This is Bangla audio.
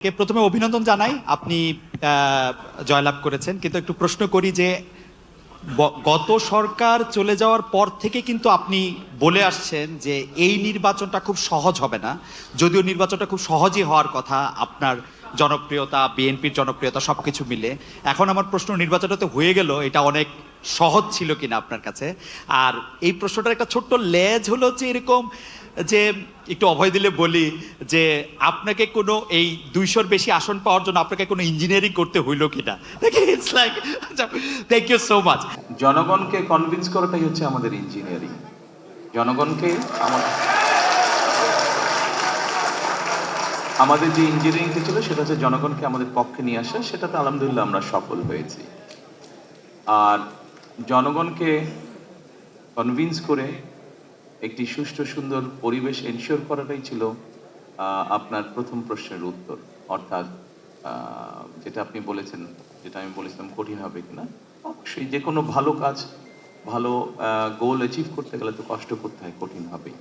প্রথমে অভিনন্দন জানাই, আপনি জয়লাভ করেছেন, কিন্তু একটু প্রশ্ন করি যে গত সরকার চলে যাওয়ার পর থেকে কিন্তু আপনি বলে আসছেন যে এই নির্বাচনটা খুব সহজ হবে না, যদিও নির্বাচনটা খুব সহজই হওয়ার কথা আপনার জনপ্রিয়তা, বিএনপির জনপ্রিয়তা সবকিছু মিলে। এখন আমার প্রশ্ন, নির্বাচনটা তো হয়ে গেল, এটা অনেক সহজ ছিল কিনা আপনার কাছে? আর এই প্রশ্নটার একটা ছোট্ট লেজ হলো যে এরকম যে, একটু অভয় দিলে বলি যে আপনাকে কোনো এই 200-র বেশি আসন পাওয়ার জন্য আপনাকে কোনো ইঞ্জিনিয়ারিং করতে হইলো কিনা? It's like, thank you so much. জনগণকে কনভিন্স করাটাই হচ্ছে আমাদের ইঞ্জিনিয়ারিং। জনগণকে আমাদের যে ইঞ্জিনিয়ারিংটা ছিল সেটা হচ্ছে জনগণকে আমাদের পক্ষে নিয়ে আসা, সেটাতে আলহামদুলিল্লাহ আমরা সফল হয়েছি। আর জনগণকে কনভিন্স করে একটি সুষ্ঠু সুন্দর পরিবেশ এনশিওর করাটাই ছিল আপনার প্রথম প্রশ্নের উত্তর। অর্থাৎ যেটা আপনি বলেছেন, যেটা আমি বলেছিলাম কঠিন হবে কিনা, অবশ্যই যে কোনো ভালো কাজ, ভালো গোল অ্যাচিভ করতে গেলে তো কষ্ট করতে হয়, কঠিন হবেই।